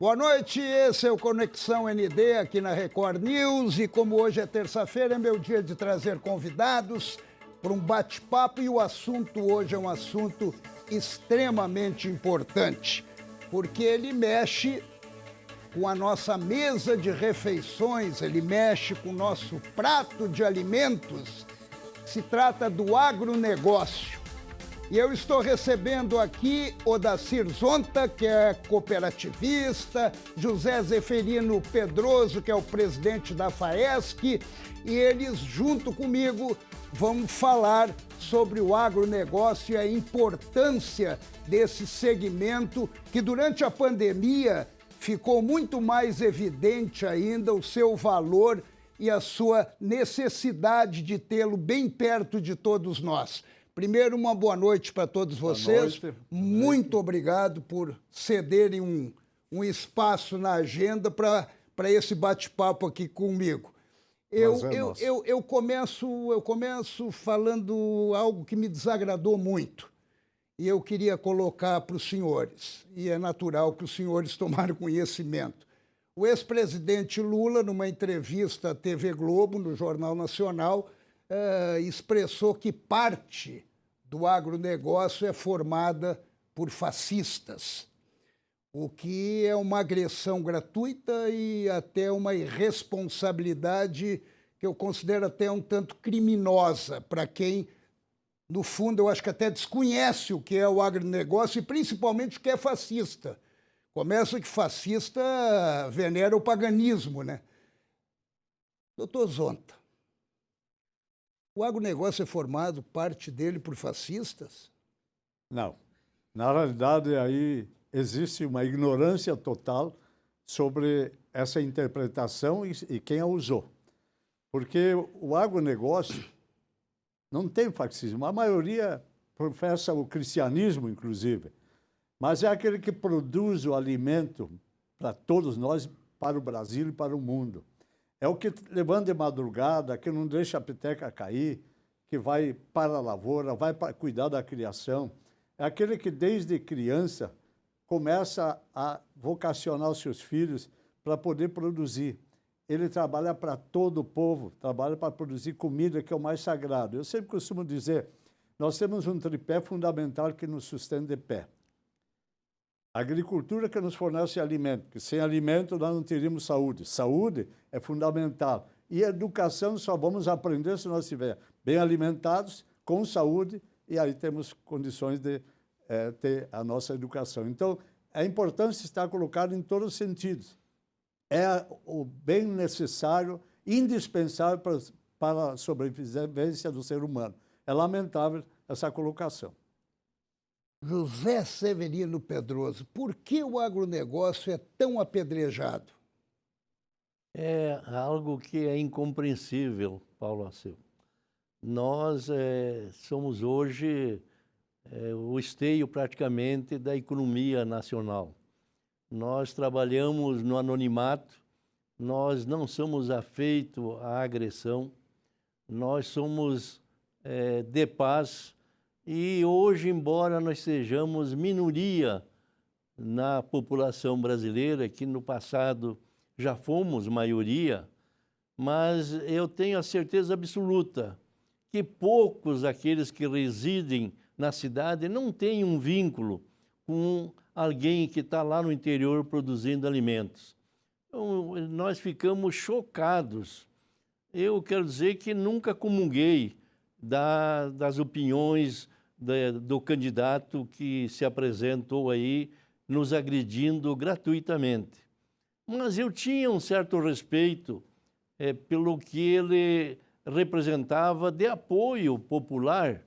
Boa noite, esse é o Conexão ND aqui na Record News e como hoje é terça-feira, é meu dia de trazer convidados para um bate-papo e o assunto hoje é um assunto extremamente importante, porque ele mexe com a nossa mesa de refeições, ele mexe com o nosso prato de alimentos, se trata do agronegócio. E eu estou recebendo aqui Odacir Zonta, que é cooperativista, José Zeferino Pedroso, que é o presidente da FAESC, e eles, junto comigo, vão falar sobre o agronegócio e a importância desse segmento, que durante a pandemia ficou muito mais evidente ainda o seu valor e a sua necessidade de tê-lo bem perto de todos nós. Primeiro, uma boa noite para todos vocês. Muito obrigado por cederem um espaço na agenda para esse bate-papo aqui comigo. Eu começo falando algo que me desagradou muito e eu queria colocar para os senhores, e é natural que os senhores tomaram conhecimento. O ex-presidente Lula, numa entrevista à TV Globo, no Jornal Nacional, expressou que parte do agronegócio é formada por fascistas, o que é uma agressão gratuita e até uma irresponsabilidade que eu considero até um tanto criminosa para quem, no fundo, eu acho que até desconhece o que é o agronegócio e principalmente o que é fascista. Começa que fascista venera o paganismo, né? Doutor Zonta, o agronegócio é formado, parte dele, por fascistas? Não. Na realidade, aí existe uma ignorância total sobre essa interpretação e quem a usou. Porque o agronegócio não tem fascismo. A maioria professa o cristianismo, inclusive. Mas é aquele que produz o alimento para todos nós, para o Brasil e para o mundo. É o que levanta de madrugada, que não deixa a peteca cair, que vai para a lavoura, vai para cuidar da criação. É aquele que, desde criança, começa a vocacionar os seus filhos para poder produzir. Ele trabalha para todo o povo, trabalha para produzir comida, que é o mais sagrado. Eu sempre costumo dizer, nós temos um tripé fundamental que nos sustenta de pé. A agricultura que nos fornece alimento, porque sem alimento nós não teríamos saúde. Saúde é fundamental. E educação só vamos aprender se nós estivermos bem alimentados, com saúde, e aí temos condições de ter a nossa educação. Então, a importância está colocada em todos os sentidos. É o bem necessário, indispensável para a sobrevivência do ser humano. É lamentável essa colocação. José Zeferino Pedroso, por que o agronegócio é tão apedrejado? É algo que é incompreensível, Paulo Aceu. Nós somos hoje o esteio praticamente da economia nacional. Nós trabalhamos no anonimato, nós não somos afeitos à agressão, nós somos de paz. E hoje, embora nós sejamos minoria na população brasileira, que no passado já fomos maioria, mas eu tenho a certeza absoluta que poucos daqueles que residem na cidade não têm um vínculo com alguém que está lá no interior produzindo alimentos. Então, nós ficamos chocados. Eu quero dizer que nunca comunguei das opiniões do candidato que se apresentou aí nos agredindo gratuitamente. Mas eu tinha um certo respeito pelo que ele representava de apoio popular,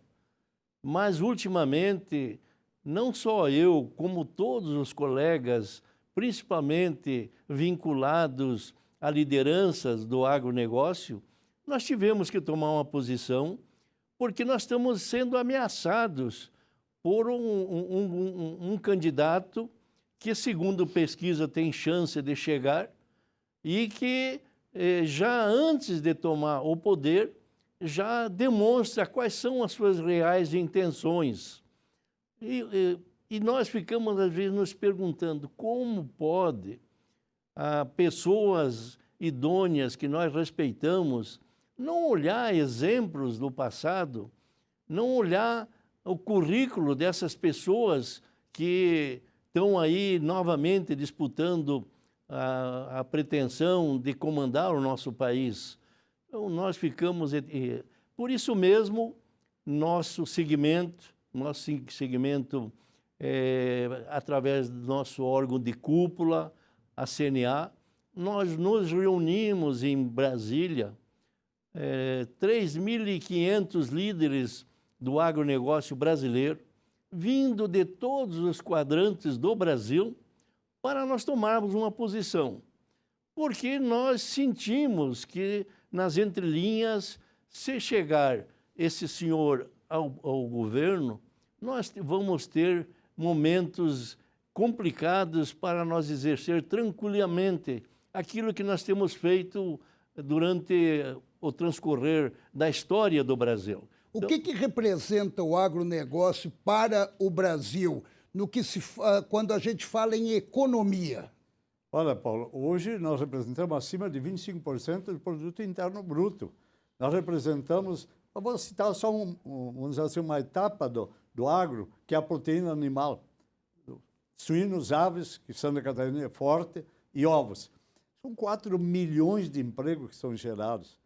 mas ultimamente, não só eu, como todos os colegas, principalmente vinculados a lideranças do agronegócio, nós tivemos que tomar uma posição porque nós estamos sendo ameaçados por um candidato que, segundo pesquisa, tem chance de chegar e que, já antes de tomar o poder, já demonstra quais são as suas reais intenções. E nós ficamos, às vezes, nos perguntando como pode pessoas idôneas que nós respeitamos não olhar exemplos do passado, não olhar o currículo dessas pessoas que estão aí novamente disputando a pretensão de comandar o nosso país. Então, nós ficamos... Por isso mesmo, nosso segmento através do nosso órgão de cúpula, a CNA, nós nos reunimos em Brasília, 3.500 líderes do agronegócio brasileiro, vindo de todos os quadrantes do Brasil, para nós tomarmos uma posição. Porque nós sentimos que, nas entrelinhas, se chegar esse senhor ao governo, nós vamos ter momentos complicados para nós exercer tranquilamente aquilo que nós temos feito durante o transcorrer da história do Brasil. O que representa o agronegócio para o Brasil, quando a gente fala em economia? Olha, Paulo, hoje nós representamos acima de 25% do produto interno bruto. Nós representamos, eu vou citar só vamos dizer assim, uma etapa do agro, que é a proteína animal. Suínos, aves, que Santa Catarina é forte, e ovos. São 4 milhões de empregos que são gerados.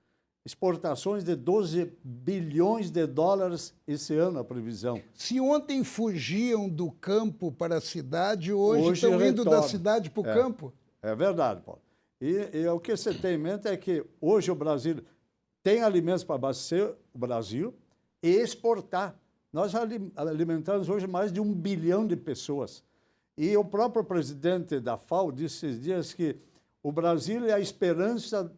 Exportações de 12 bilhões de dólares esse ano, a previsão. Se ontem fugiam do campo para a cidade, hoje estão indo da cidade para o campo? É verdade, Paulo. E o que você tem em mente é que hoje o Brasil tem alimentos para abastecer o Brasil e exportar. Nós alimentamos hoje mais de 1 bilhão de pessoas. E o próprio presidente da FAO disse esses dias que o Brasil é a esperança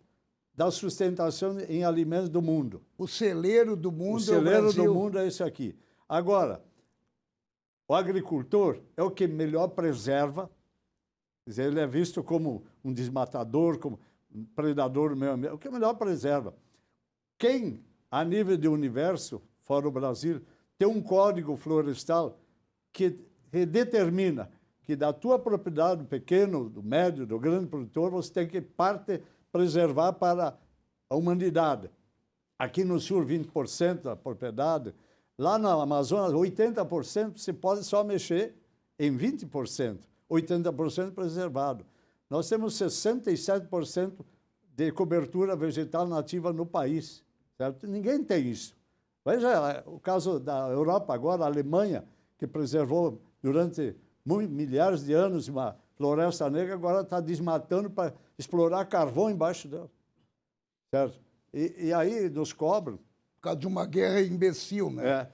da sustentação em alimentos do mundo. O celeiro do mundo é o Brasil. O celeiro do mundo é esse aqui. Agora, o agricultor é o que melhor preserva, quer dizer, ele é visto como um desmatador, como um predador do meio ambiente, o que melhor preserva. Quem, a nível de universo, fora o Brasil, tem um código florestal que determina que da tua propriedade, do pequeno, do médio, do grande produtor, você tem que preservar para a humanidade. Aqui no sul, 20% da propriedade. Lá na Amazonas, 80% você pode só mexer em 20%. 80% preservado. Nós temos 67% de cobertura vegetal nativa no país. Certo? Ninguém tem isso. Veja o caso da Europa agora, a Alemanha, que preservou durante milhares de anos uma floresta negra, agora está desmatando para explorar carvão embaixo dela. Certo? E aí nos cobram. Por causa de uma guerra imbecil, né?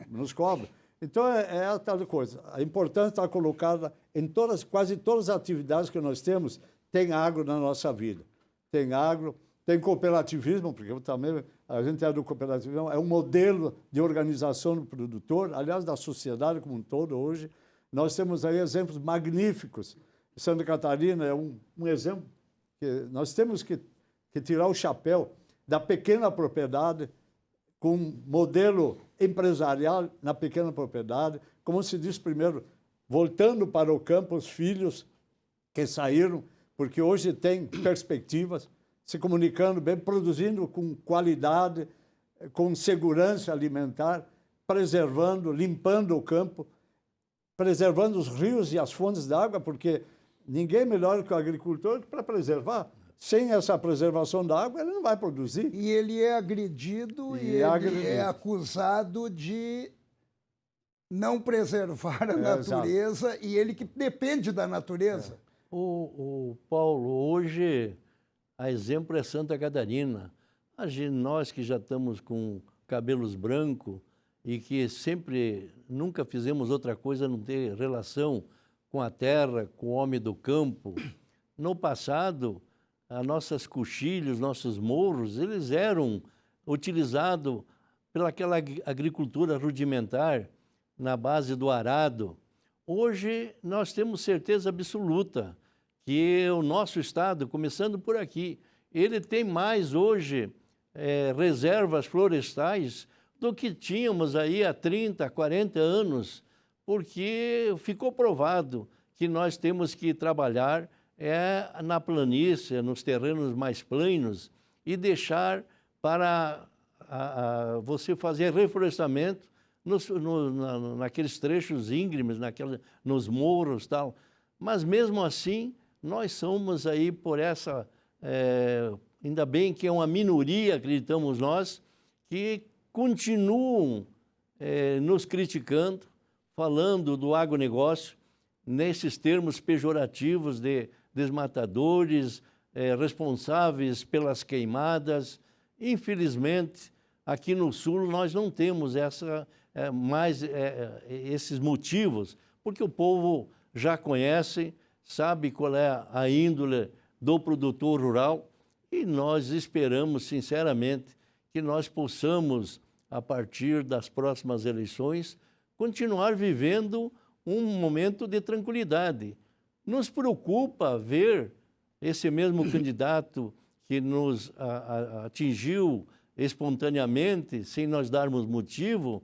Nos cobram. Então, é a tal coisa. A importância está colocada em quase todas as atividades que nós temos, tem agro na nossa vida. Tem agro, tem cooperativismo, porque também a gente é do cooperativismo, é um modelo de organização do produtor, aliás, da sociedade como um todo hoje. Nós temos aí exemplos magníficos. Santa Catarina é um exemplo que nós temos que tirar o chapéu da pequena propriedade, com um modelo empresarial na pequena propriedade, como se diz primeiro, voltando para o campo os filhos que saíram, porque hoje tem perspectivas, se comunicando bem, produzindo com qualidade, com segurança alimentar, preservando, limpando o campo, preservando os rios e as fontes d'água, porque ninguém melhor que o agricultor para preservar. Sem essa preservação da água, ele não vai produzir. E ele é agredido e ele é acusado de não preservar a natureza, exato. E ele que depende da natureza. O Paulo, hoje, a exemplo é Santa Catarina. Nós que já estamos com cabelos brancos e que nunca fizemos outra coisa a não ter relação com a terra, com o homem do campo. No passado, as nossas coxilhas, nossos morros, eles eram utilizados pelaquela agricultura rudimentar na base do arado. Hoje, nós temos certeza absoluta que o nosso estado, começando por aqui, ele tem mais hoje reservas florestais do que tínhamos aí há 30, 40 anos, porque ficou provado que nós temos que trabalhar na planície, nos terrenos mais planos, e deixar para você fazer reflorestamento naqueles trechos íngremes, nos morros e tal. Mas, mesmo assim, nós somos aí por essa... ainda bem que é uma minoria, acreditamos nós, que continuam nos criticando, falando do agronegócio, nesses termos pejorativos de desmatadores, responsáveis pelas queimadas. Infelizmente, aqui no Sul, nós não temos esses motivos, porque o povo já conhece, sabe qual é a índole do produtor rural, e nós esperamos, sinceramente, que nós possamos, a partir das próximas eleições, continuar vivendo um momento de tranquilidade. Nos preocupa ver esse mesmo candidato que nos atingiu espontaneamente, sem nós darmos motivo,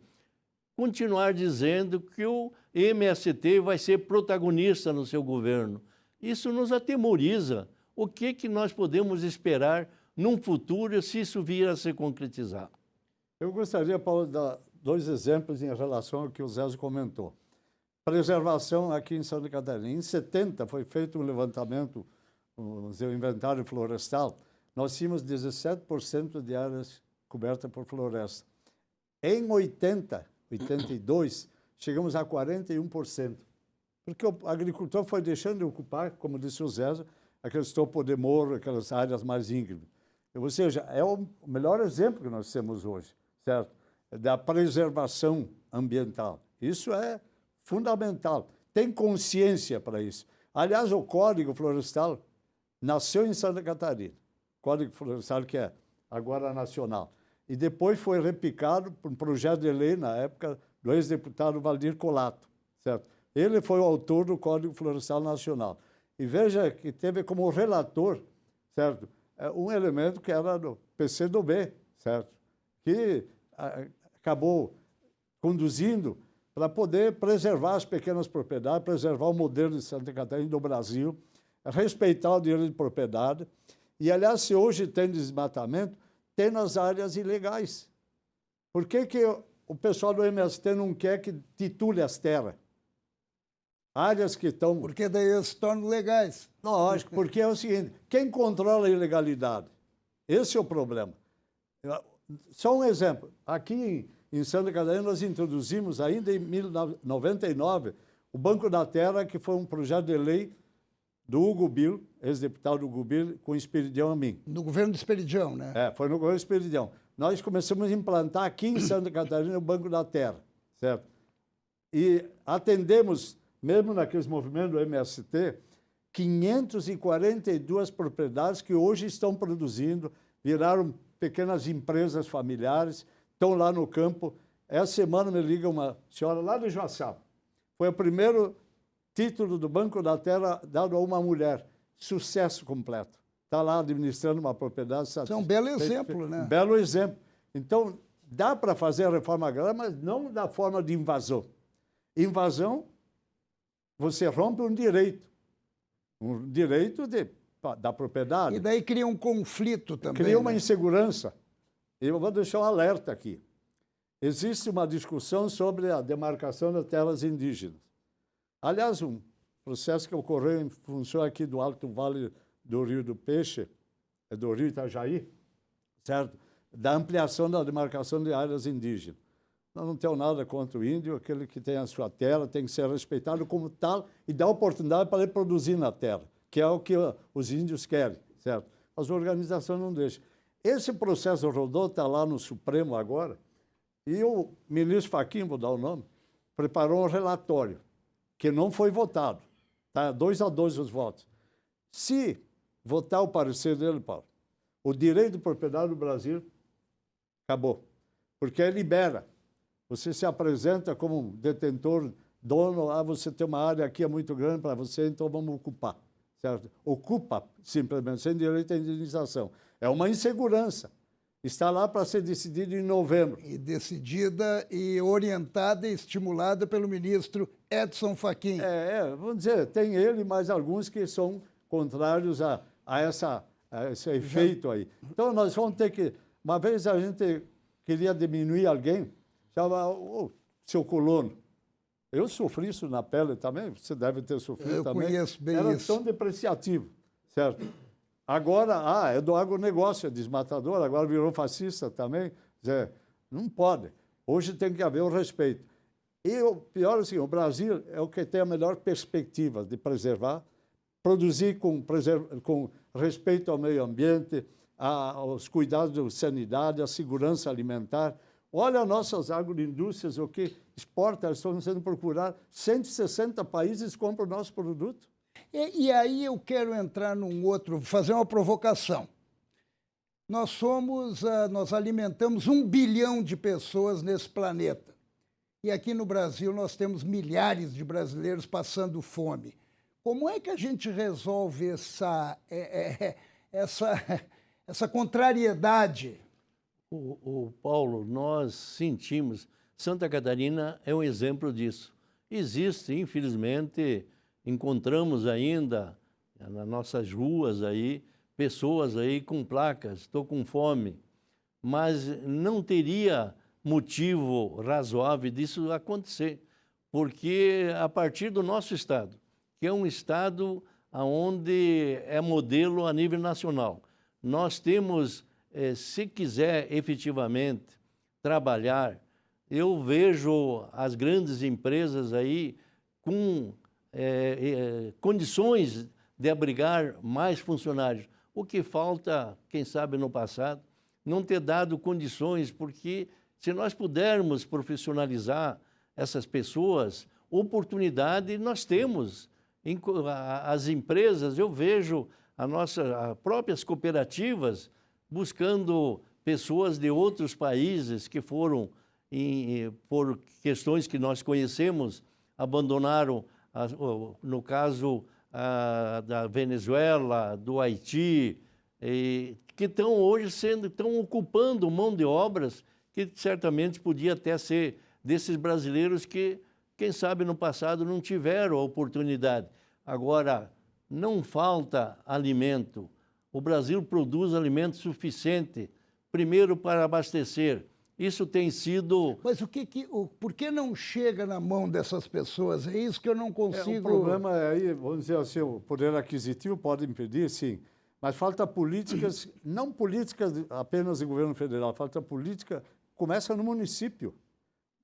continuar dizendo que o MST vai ser protagonista no seu governo. Isso nos atemoriza. O que nós podemos esperar num futuro se isso vir a se concretizar? Eu gostaria, Paulo, de dar 2 exemplos em relação ao que o Zé comentou. Preservação aqui em Santa Catarina. Em 70 foi feito um levantamento, um inventário florestal. Nós tínhamos 17% de áreas cobertas por floresta. Em 82, chegamos a 41%. Porque o agricultor foi deixando de ocupar, como disse o Zé, aqueles topos de morro, aquelas áreas mais íngremes. Ou seja, é o melhor exemplo que nós temos hoje, certo? Da preservação ambiental. Isso é fundamental. Tem consciência para isso. Aliás, o Código Florestal nasceu em Santa Catarina. Código Florestal que é agora nacional. E depois foi replicado por um projeto de lei, na época, do ex-deputado Valdir Colato, certo? Ele foi o autor do Código Florestal Nacional. E veja que teve como relator, certo? Um elemento que era do PCdoB, certo? Que acabou conduzindo para poder preservar as pequenas propriedades, preservar o modelo de Santa Catarina do Brasil, respeitar o direito de propriedade. E, aliás, se hoje tem desmatamento, tem nas áreas ilegais. Por que o pessoal do MST não quer que titule as terras? Áreas que estão... Porque daí eles se tornam legais. Lógico, porque é o seguinte, quem controla a ilegalidade? Esse é o problema. Só um exemplo. Aqui em Santa Catarina, nós introduzimos, ainda em 1999, o Banco da Terra, que foi um projeto de lei do Hugo Bill, ex-deputado Hugo Bill, com Esperidião Amin. No governo de Esperidião, né? Foi no governo de Esperidião. Nós começamos a implantar aqui em Santa Catarina o Banco da Terra, certo? E atendemos, mesmo naqueles movimentos do MST, 542 propriedades que hoje estão produzindo, viraram pequenas empresas familiares, estão lá no campo. Essa semana me liga uma senhora lá de Joaçaba. Foi o primeiro título do Banco da Terra dado a uma mulher. Sucesso completo. Está lá administrando uma propriedade. Isso é um belo exemplo, né? Um belo exemplo. Então, dá para fazer a reforma agrária, mas não da forma de invasão. Invasão, você rompe um direito da propriedade. E daí cria um conflito também. Cria uma insegurança. Eu vou deixar um alerta aqui. Existe uma discussão sobre a demarcação das terras indígenas. Aliás, um processo que ocorreu em função aqui do Alto Vale do Rio do Peixe, do Rio Itajaí, certo? Da ampliação da demarcação de áreas indígenas. Nós não temos nada contra o índio, aquele que tem a sua terra tem que ser respeitado como tal e dar oportunidade para ele produzir na terra, que é o que os índios querem, certo? As organizações não deixam. Esse processo rodou, está lá no Supremo agora, e o ministro Fachin, vou dar o nome, preparou um relatório, que não foi votado. Está 2-2 os votos. Se votar o parecer dele, Paulo, o direito de propriedade do Brasil acabou. Porque libera. Você se apresenta como um detentor, dono, você tem uma área aqui é muito grande para você, então vamos ocupar. Certo? Ocupa, simplesmente, sem direito à indenização. É uma insegurança. Está lá para ser decidido em novembro. E decidida e orientada e estimulada pelo ministro Edson Fachin. Vamos dizer, tem ele e mais alguns que são contrários a esse efeito aí. Então, nós vamos ter que... Uma vez a gente queria diminuir alguém, chama o seu colono. Eu sofri isso na pele também, você deve ter sofrido também. Eu conheço bem Era isso. tão depreciativo, certo? Agora, é do agronegócio, é desmatador, agora virou fascista também. Quer dizer, não pode. Hoje tem que haver o respeito. E o pior, assim, o Brasil é o que tem a melhor perspectiva de preservar, produzir com respeito ao meio ambiente, aos cuidados de sanidade, à segurança alimentar. Olha nossas agroindústrias, o que exportam, estão sendo procuradas. 160 países compram o nosso produto. E aí eu quero entrar fazer uma provocação. Nós alimentamos 1 bilhão de pessoas nesse planeta. E aqui no Brasil nós temos milhares de brasileiros passando fome. Como é que a gente resolve essa contrariedade? Paulo, nós sentimos... Santa Catarina é um exemplo disso. Existe, infelizmente, encontramos ainda nas nossas ruas aí, pessoas aí com placas, estou com fome, mas não teria motivo razoável disso acontecer, porque a partir do nosso estado, que é um estado onde é modelo a nível nacional, nós temos, se quiser efetivamente trabalhar, eu vejo as grandes empresas aí com condições de abrigar mais funcionários. O que falta, quem sabe no passado, não ter dado condições, porque se nós pudermos profissionalizar essas pessoas, oportunidade nós temos. As empresas, eu vejo as próprias cooperativas buscando pessoas de outros países que foram, por questões que nós conhecemos, abandonaram, no caso da Venezuela, do Haiti, que estão hoje estão ocupando mão de obras que certamente podia até ser desses brasileiros que, quem sabe, no passado não tiveram a oportunidade. Agora, não falta alimento. O Brasil produz alimento suficiente, primeiro para abastecer. Isso tem sido... Mas por que não chega na mão dessas pessoas? É isso que eu não consigo... O problema é aí, vamos dizer assim, o poder aquisitivo pode impedir, sim, mas falta políticas, não políticas apenas do governo federal, falta política, começa no município.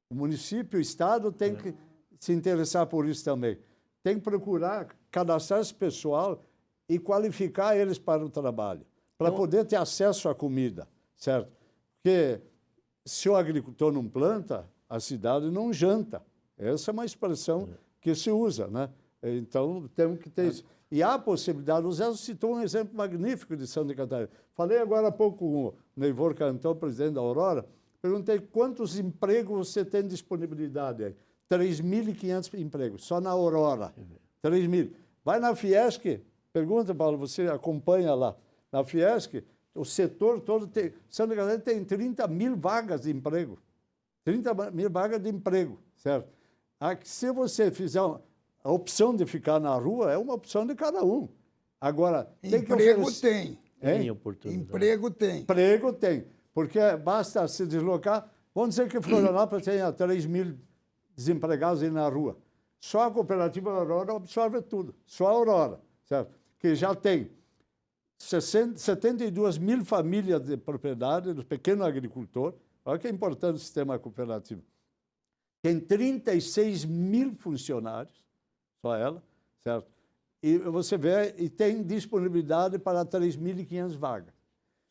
O município, o Estado tem que se interessar por isso também. Tem que procurar cadastrar esse pessoal e qualificar eles para o trabalho, para poder ter acesso à comida, certo? Porque se o agricultor não planta, a cidade não janta. Essa é uma expressão que se usa, né? Então, temos que ter isso. E há a possibilidade, o Zé citou um exemplo magnífico de Santa Catarina. Falei agora há pouco com o Neivor Cantão, presidente da Aurora, perguntei quantos empregos você tem disponibilidade aí. 3.500 empregos, só na Aurora. 3.000. Vai na Fiesc, pergunta, Paulo, você acompanha lá. Na Fiesc, o setor todo tem... Santa Catarina tem 30.000 vagas de emprego. 30.000 vagas de emprego, certo? Se você fizer a opção de ficar na rua, é uma opção de cada um. Agora, tem que oferecer... Tem oportunidade. Emprego tem. Emprego tem. Porque basta se deslocar. Vamos dizer que Florianópolis tenha 3.000 desempregados aí na rua. Só a cooperativa Aurora absorve tudo. Só a Aurora, certo? Que já tem 72.000 famílias de propriedade do pequeno agricultor. Olha que é importante o sistema cooperativo. Tem 36.000 funcionários, só ela, certo? E você vê, e tem disponibilidade para 3.500 vagas.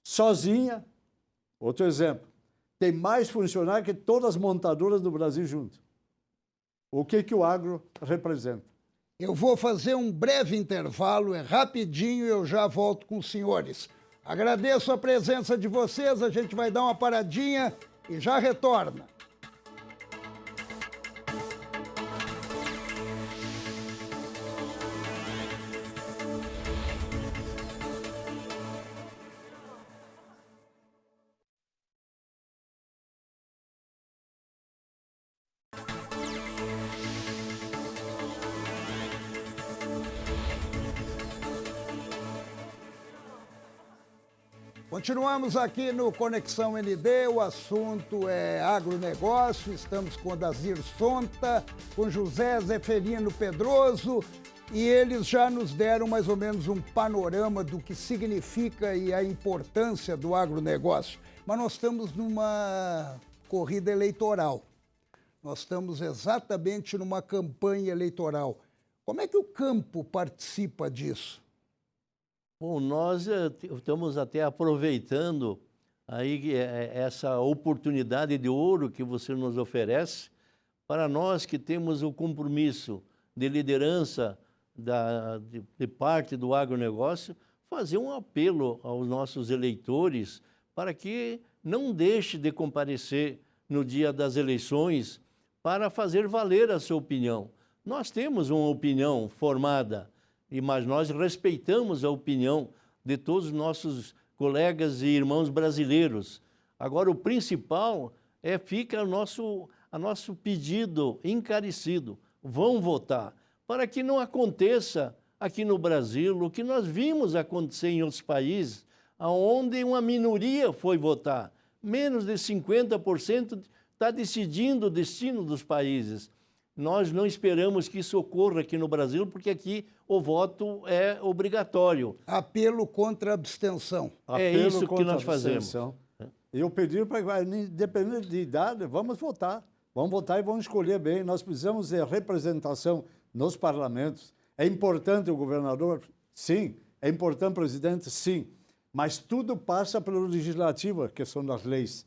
Sozinha, outro exemplo, tem mais funcionários que todas as montadoras do Brasil juntas. O que o agro representa? Eu vou fazer um breve intervalo, é rapidinho e eu já volto com os senhores. Agradeço a presença de vocês, a gente vai dar uma paradinha e já retorna. Continuamos aqui no Conexão ND, o assunto é agronegócio, estamos com Odazir Sonta, com José Zeferino Pedroso, e eles já nos deram mais ou menos um panorama do que significa e a importância do agronegócio. Mas nós estamos numa corrida eleitoral, nós estamos exatamente numa campanha eleitoral. Como é que o campo participa disso? Bom, nós estamos até aproveitando aí essa oportunidade de ouro que você nos oferece para nós que temos o compromisso de liderança de parte do agronegócio, fazer um apelo aos nossos eleitores para que não deixe de comparecer no dia das eleições para fazer valer a sua opinião. Nós temos uma opinião formada, mas nós respeitamos a opinião de todos os nossos colegas e irmãos brasileiros. Agora, o principal fica a nosso pedido encarecido. Vão votar, para que não aconteça aqui no Brasil o que nós vimos acontecer em outros países, onde uma minoria foi votar. Menos de 50% está decidindo o destino dos países. Nós não esperamos que isso ocorra aqui no Brasil, porque aqui o voto é obrigatório. Apelo contra a abstenção. É isso que nós fazemos. E eu pedi para, independente de idade, vamos votar. Vamos votar e vamos escolher bem. Nós precisamos de representação nos parlamentos. É importante o governador? Sim. É importante o presidente? Sim. Mas tudo passa pelo legislativo, a questão das leis,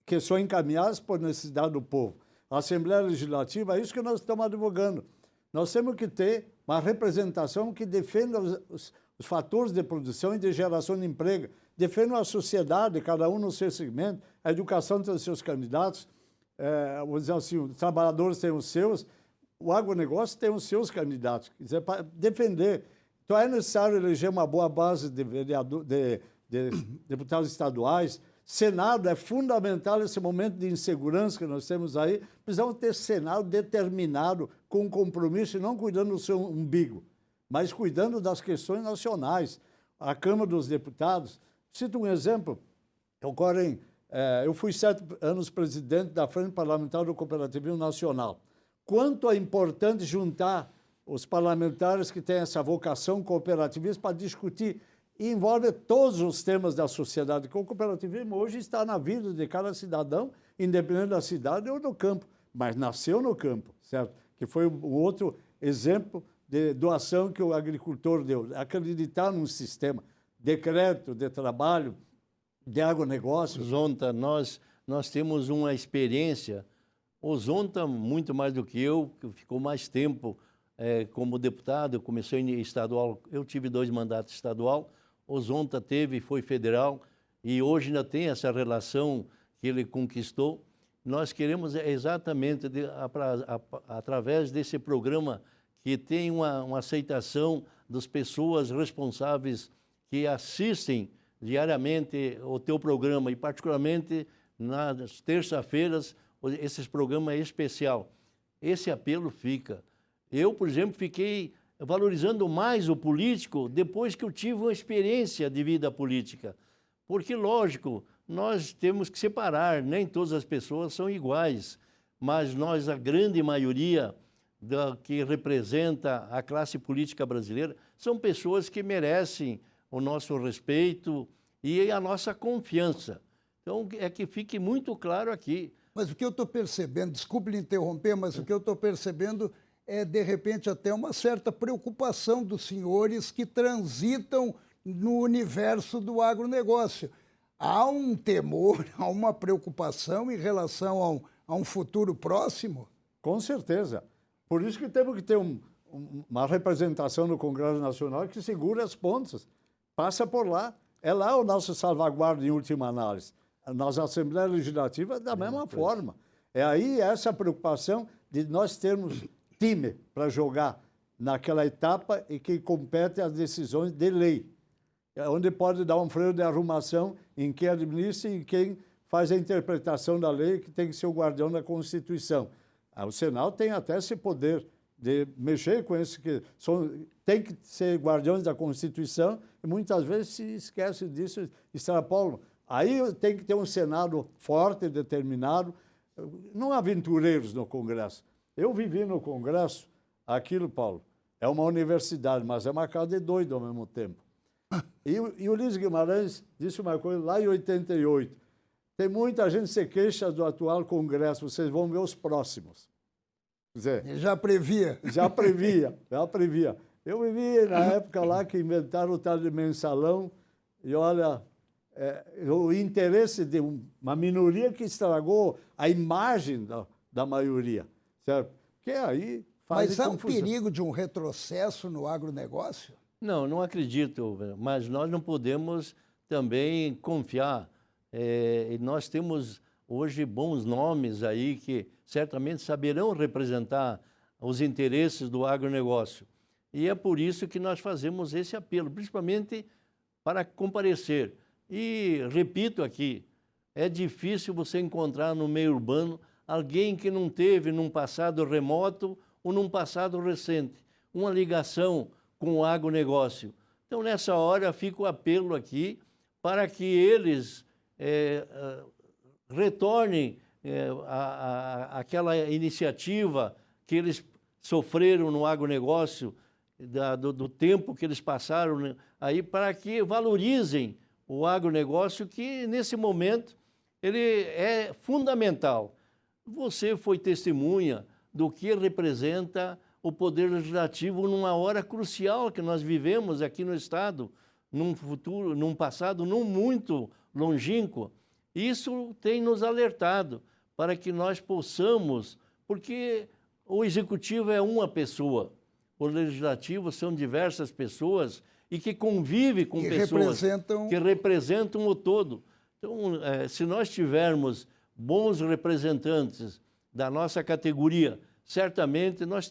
que são encaminhadas por necessidade do povo. A Assembleia Legislativa, é isso que nós estamos advogando. Nós temos que ter uma representação que defenda os fatores de produção e de geração de emprego, defenda a sociedade, cada um no seu segmento, a educação tem os seus candidatos, vou dizer assim, os trabalhadores têm os seus, o agronegócio tem os seus candidatos, quer dizer, para defender. Então é necessário eleger uma boa base de deputados estaduais. Senado é fundamental nesse momento de insegurança que nós temos aí. Precisamos ter Senado determinado, com compromisso, e não cuidando do seu umbigo, mas cuidando das questões nacionais. A Câmara dos Deputados, cito um exemplo, eu fui 7 anos presidente da Frente Parlamentar do Cooperativismo Nacional. Quanto é importante juntar os parlamentares que têm essa vocação cooperativista para discutir, e envolve todos os temas da sociedade, que o cooperativismo hoje está na vida de cada cidadão, independente da cidade ou do campo, mas nasceu no campo, certo? Que foi um outro exemplo de doação que o agricultor deu, acreditar num sistema de crédito, de trabalho, de agronegócio. Zonta, nós temos uma experiência, o Zonta, muito mais do que eu, que ficou mais tempo como deputado, eu comecei em estadual, eu tive 2 mandatos estadual, o Zonta teve, foi federal, e hoje ainda tem essa relação que ele conquistou. Nós queremos exatamente, através desse programa, que tem uma aceitação das pessoas responsáveis que assistem diariamente o teu programa, e particularmente nas terça-feiras, esse programa é especial. Esse apelo fica. Eu, por exemplo, fiquei valorizando mais o político depois que eu tive uma experiência de vida política. Porque, lógico, nós temos que separar, nem todas as pessoas são iguais, mas nós, a grande maioria que representa a classe política brasileira, são pessoas que merecem o nosso respeito e a nossa confiança. Então, é que fique muito claro aqui. Mas o que eu estou percebendo, desculpe lhe interromper, mas o que eu estou percebendo é, de repente, até uma certa preocupação dos senhores que transitam no universo do agronegócio. Há um temor, há uma preocupação em relação a um futuro próximo? Com certeza. Por isso que temos que ter uma representação no Congresso Nacional que segure as pontas. Passa por lá. É lá o nosso salvaguarda em última análise. A nossa Assembleia Legislativa é da mesma forma. É aí essa preocupação de nós termos time para jogar naquela etapa e que compete às decisões de lei, onde pode dar um freio de arrumação em quem administra e em quem faz a interpretação da lei, que tem que ser o guardião da Constituição. O Senado tem até esse poder de mexer com esses que tem que ser guardiões da Constituição, e muitas vezes se esquece disso, extrapolam. Aí tem que ter um Senado forte, determinado, não aventureiros no Congresso. Eu vivi no Congresso, aquilo, Paulo, é uma universidade, mas é uma casa de doido ao mesmo tempo. E o Ulisses Guimarães disse uma coisa lá em 88. Tem muita gente que se queixa do atual Congresso, vocês vão ver os próximos. Quer dizer, Ele já previa. já previa. Eu vivi na época lá que inventaram o tal de mensalão, e olha, o interesse de uma minoria que estragou a imagem da maioria, certo? Que aí faz Mas há um confusão. perigo de um retrocesso no agronegócio? Não, não acredito, mas nós não podemos também confiar. E nós temos hoje bons nomes aí que certamente saberão representar os interesses do agronegócio. E é por isso que nós fazemos esse apelo, principalmente para comparecer. E repito aqui, é difícil você encontrar no meio urbano alguém que não teve num passado remoto ou num passado recente uma ligação com o agronegócio. Então, nessa hora, fica o apelo aqui para que eles retornem àquela iniciativa que eles sofreram no agronegócio, do tempo que eles passaram, né, aí, para que valorizem o agronegócio, que nesse momento ele é fundamental. Você foi testemunha do que representa o Poder Legislativo numa hora crucial que nós vivemos aqui no Estado, num futuro, num passado não muito longínquo. Isso tem nos alertado para que nós possamos, porque o Executivo é uma pessoa, o Legislativo são diversas pessoas e que convivem com pessoas que representam o todo. Então, se nós tivermos bons representantes da nossa categoria, certamente nós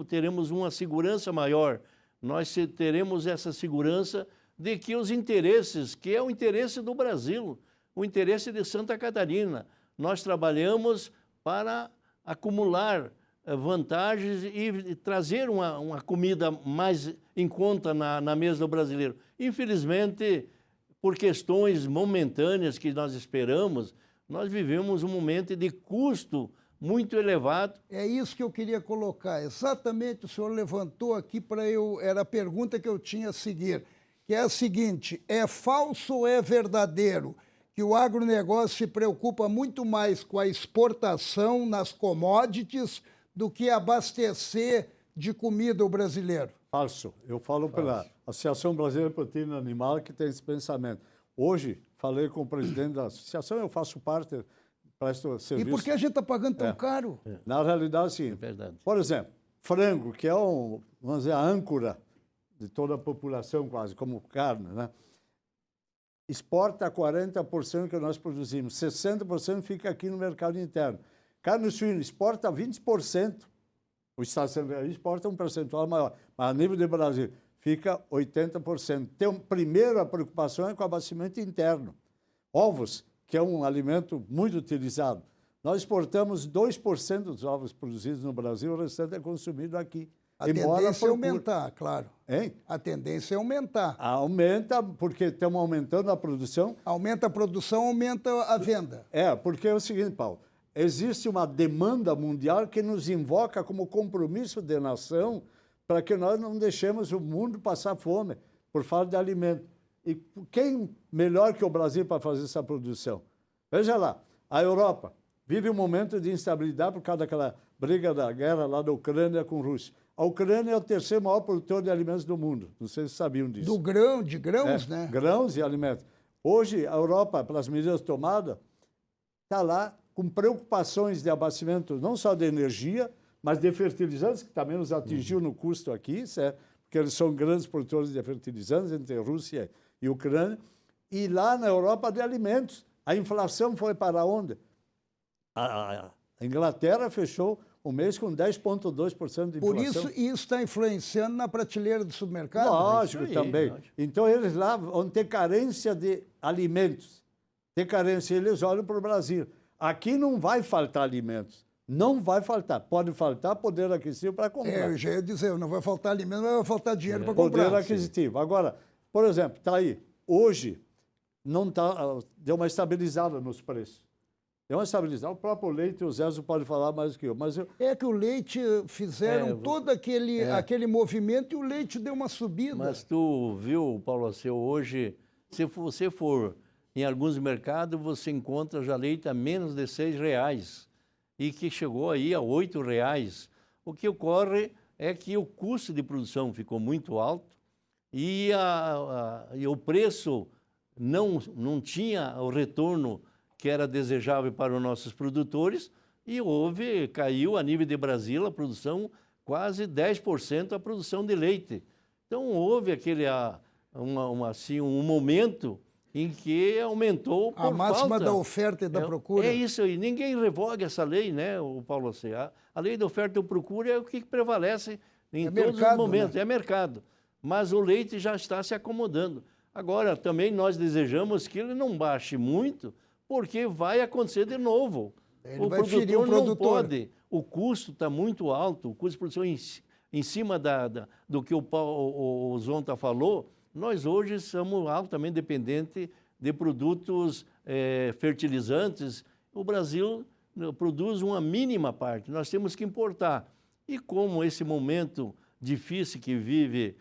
teremos uma segurança maior. Nós teremos essa segurança de que os interesses, que é o interesse do Brasil, o interesse de Santa Catarina, nós trabalhamos para acumular vantagens e trazer uma comida mais em conta na mesa do brasileiro. Infelizmente, por questões momentâneas que nós esperamos, nós vivemos um momento de custo muito elevado. É isso que eu queria colocar. Exatamente, o senhor levantou aqui era a pergunta que eu tinha a seguir, que é a seguinte: é falso ou é verdadeiro que o agronegócio se preocupa muito mais com a exportação nas commodities do que abastecer de comida o brasileiro? Falso. Eu falo pela Associação Brasileira de Proteína Animal, que tem esse pensamento. Hoje, falei com o presidente da associação, eu faço parte, presto serviço. E por que a gente está pagando tão caro? Na realidade, sim. É verdade. Por exemplo, frango, que é vamos dizer, a âncora de toda a população quase, como carne, né? Exporta 40% que nós produzimos, 60% fica aqui no mercado interno. Carne suína exporta 20%. O Estado de Santa Catarina exporta um percentual maior, mas a nível de Brasil fica 80%. Primeiro, a preocupação é com o abastecimento interno. Ovos, que é um alimento muito utilizado. Nós exportamos 2% dos ovos produzidos no Brasil, o restante é consumido aqui. A tendência é aumentar, claro. Hein? A tendência é aumentar. Aumenta porque estamos aumentando a produção. Aumenta a produção, aumenta a venda. Porque é o seguinte, Paulo, existe uma demanda mundial que nos invoca como compromisso de nação para que nós não deixemos o mundo passar fome por falta de alimento. E quem melhor que o Brasil para fazer essa produção? Veja lá, a Europa vive um momento de instabilidade por causa daquela briga da guerra lá da Ucrânia com a Rússia. A Ucrânia é o terceiro maior produtor de alimentos do mundo. Não sei se sabiam disso. De grãos, né? Grãos e alimentos. Hoje, a Europa, pelas medidas tomadas, está lá com preocupações de abastecimento não só de energia, mas de fertilizantes, que também nos atingiu no custo aqui, certo? Porque eles são grandes produtores de fertilizantes entre Rússia e Ucrânia. E lá na Europa, de alimentos. A inflação foi para onde? A Inglaterra fechou o mês com 10,2% de inflação. Por isso está influenciando na prateleira do supermercado? Lógico, aí, também. lógico. Então, eles lá vão ter carência de alimentos. Ter carência, eles olham para o Brasil. Aqui não vai faltar alimentos. Não vai faltar. Pode faltar poder aquisitivo para comprar. Eu já ia dizer, não vai faltar alimento, mas vai faltar dinheiro para comprar. Poder aquisitivo. Agora, Por exemplo, está aí, hoje não tá, deu uma estabilizada nos preços. Deu uma estabilizada. O próprio leite, o Zé pode falar mais do que eu. Mas eu... É que o leite fizeram todo aquele movimento e o leite deu uma subida. Mas tu viu, Paulo Alceu, hoje, se você for em alguns mercados, você encontra já leite a menos de R$6 e que chegou aí a R$8. O que ocorre é que o custo de produção ficou muito alto e, e o preço não tinha o retorno que era desejável para os nossos produtores e caiu a nível de Brasil a produção quase 10% a produção de leite. Então houve um momento em que aumentou por a máxima falta da oferta e da procura. É isso aí. Ninguém revoga essa lei, né, o Paulo Alceu? A lei da oferta e da procura é o que prevalece em todos os momentos. Né? É mercado. Mas o leite já está se acomodando. Agora, também nós desejamos que ele não baixe muito, porque vai acontecer de novo. Ele vai ferir o produtor. Não pode. O custo está muito alto, o custo de produção em cima do que o Zonta falou. Nós hoje somos altamente dependentes de produtos fertilizantes. O Brasil produz uma mínima parte, nós temos que importar. E como esse momento difícil que vive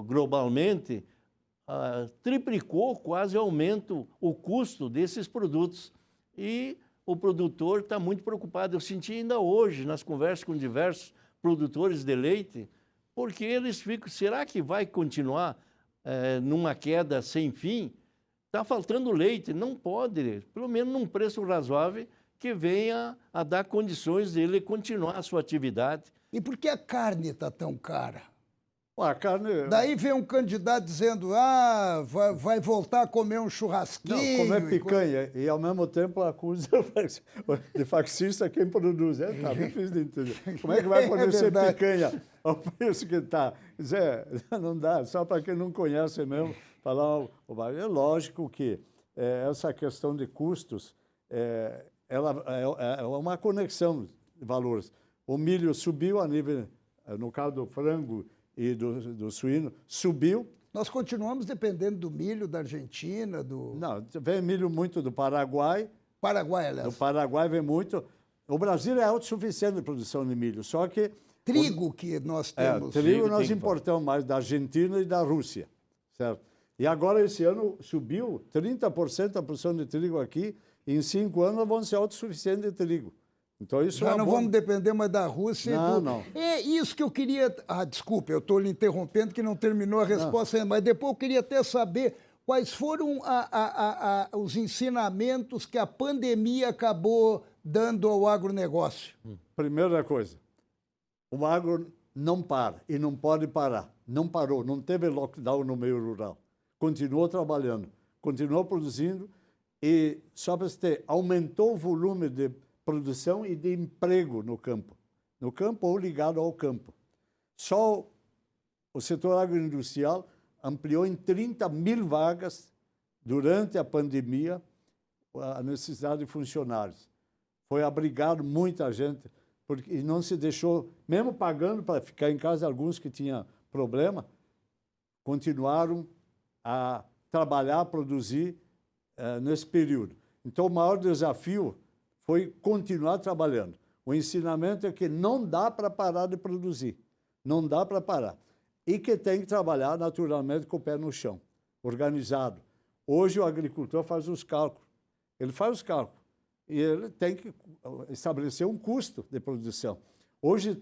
globalmente, triplicou quase o aumento, o custo desses produtos. E o produtor está muito preocupado. Eu senti ainda hoje, nas conversas com diversos produtores de leite, porque eles ficam, será que vai continuar numa queda sem fim? Está faltando leite, não pode, pelo menos num preço razoável, que venha a dar condições dele continuar a sua atividade. E por que a carne está tão cara? A carne... Daí vem um candidato dizendo, vai voltar a comer um churrasquinho. Não, comer picanha. E ao mesmo tempo acusa de fascista quem produz. Tá difícil de entender. Como é que vai poder ser picanha ao preço que está? Zé, não dá, só para quem não conhece mesmo falar. É lógico que essa questão de custos ela é uma conexão de valores. O milho subiu a nível, no caso do frango e do suíno, subiu. Nós continuamos dependendo do milho da Argentina, do... Não, vem milho muito do Paraguai. Paraguai, aliás. Do Paraguai vem muito. O Brasil é autossuficiente de produção de milho, só que... Trigo que nós temos. Trigo nós importamos mais da Argentina e da Rússia, certo? E agora, esse ano, subiu 30% a produção de trigo aqui. E em 5 anos, nós vamos ser autossuficientes de trigo. Então, isso já não vamos depender mais da Rússia. Não. É isso que eu queria... desculpa, eu estou lhe interrompendo que não terminou a resposta, mas depois eu queria até saber quais foram os ensinamentos que a pandemia acabou dando ao agronegócio. Primeira coisa, o agro não para e não pode parar. Não parou, não teve lockdown no meio rural. Continuou trabalhando, continuou produzindo e, só para você ter, aumentou o volume de produção e de emprego no campo ou ligado ao campo. Só o setor agroindustrial ampliou em 30 mil vagas durante a pandemia a necessidade de funcionários. Foi abrigado muita gente e não se deixou, mesmo pagando para ficar em casa, alguns que tinham problema, continuaram a trabalhar, a produzir nesse período. Então, o maior desafio foi continuar trabalhando. O ensinamento é que não dá para parar de produzir, não dá para parar. E que tem que trabalhar, naturalmente, com o pé no chão, organizado. Hoje, o agricultor faz os cálculos. Ele faz os cálculos e ele tem que estabelecer um custo de produção. Hoje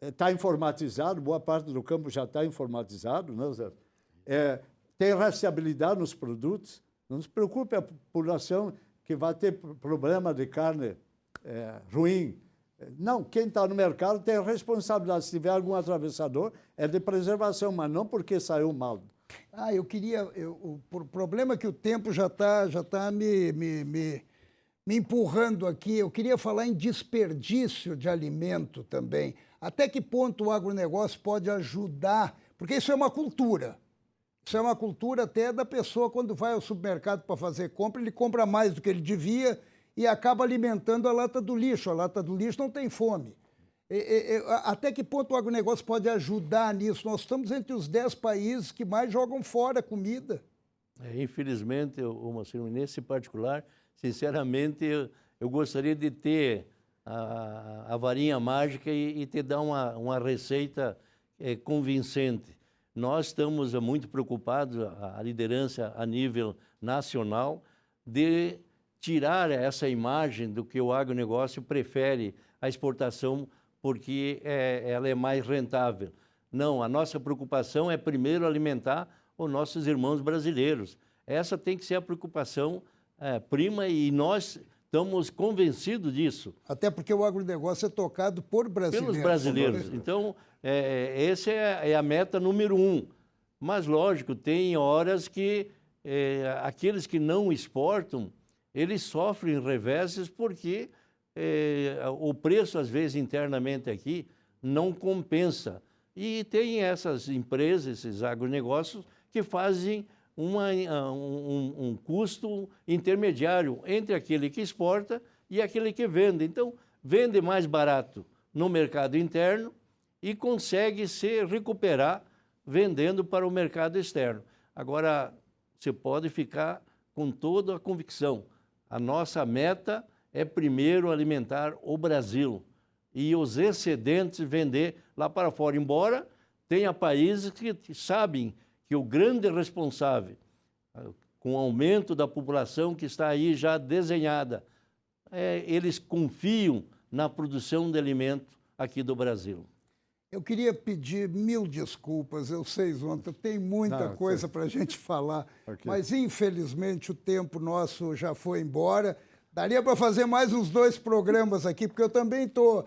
está informatizado, boa parte do campo já está informatizado, né, Zé? Tem rastreabilidade nos produtos. Não se preocupe a população que vai ter problema de carne ruim. Não, quem está no mercado tem a responsabilidade. Se tiver algum atravessador, é de preservação, mas não porque saiu mal. Eu queria... o problema é que o tempo já tá me empurrando aqui. Eu queria falar em desperdício de alimento também. Até que ponto o agronegócio pode ajudar? Porque isso é uma cultura. Isso é uma cultura até da pessoa, quando vai ao supermercado para fazer compra, ele compra mais do que ele devia e acaba alimentando a lata do lixo. A lata do lixo não tem fome. Até que ponto o agronegócio pode ajudar nisso? Nós estamos entre os 10 países que mais jogam fora comida. Infelizmente, Marcelo, nesse particular, sinceramente, eu gostaria de ter a varinha mágica e te dar uma receita convincente. Nós estamos muito preocupados, a liderança a nível nacional, de tirar essa imagem do que o agronegócio prefere a exportação porque ela é mais rentável. Não, a nossa preocupação é primeiro alimentar os nossos irmãos brasileiros. Essa tem que ser a preocupação prima e nós estamos convencidos disso. Até porque o agronegócio é tocado por brasileiros. Pelos brasileiros. Então, essa é a meta número 1. Mas, lógico, tem horas que aqueles que não exportam, eles sofrem reveses porque o preço, às vezes, internamente aqui, não compensa. E tem essas empresas, esses agronegócios, que fazem um custo intermediário entre aquele que exporta e aquele que vende. Então, vende mais barato no mercado interno e consegue se recuperar vendendo para o mercado externo. Agora, você pode ficar com toda a convicção. A nossa meta é primeiro alimentar o Brasil e os excedentes vender lá para fora, embora tenha países que sabem que o grande responsável, com o aumento da população que está aí já desenhada, eles confiam na produção de alimento aqui do Brasil. Eu queria pedir 1000 desculpas, eu sei, Zonta, tem muita coisa para a gente falar, mas infelizmente o tempo nosso já foi embora. Daria para fazer mais uns 2 programas aqui, porque eu também estou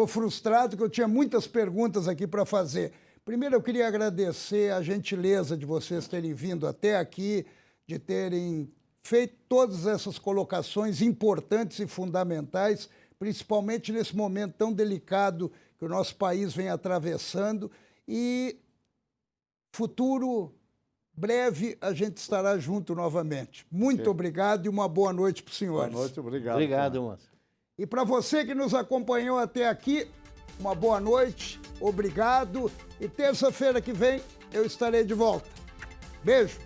frustrado, que eu tinha muitas perguntas aqui para fazer. Primeiro, eu queria agradecer a gentileza de vocês terem vindo até aqui, de terem feito todas essas colocações importantes e fundamentais, principalmente nesse momento tão delicado que o nosso país vem atravessando. E futuro breve a gente estará junto novamente. Muito obrigado e uma boa noite para os senhores. Boa noite, obrigado. Obrigado, Márcio. E para você que nos acompanhou até aqui, uma boa noite, obrigado. E terça-feira que vem eu estarei de volta. Beijo.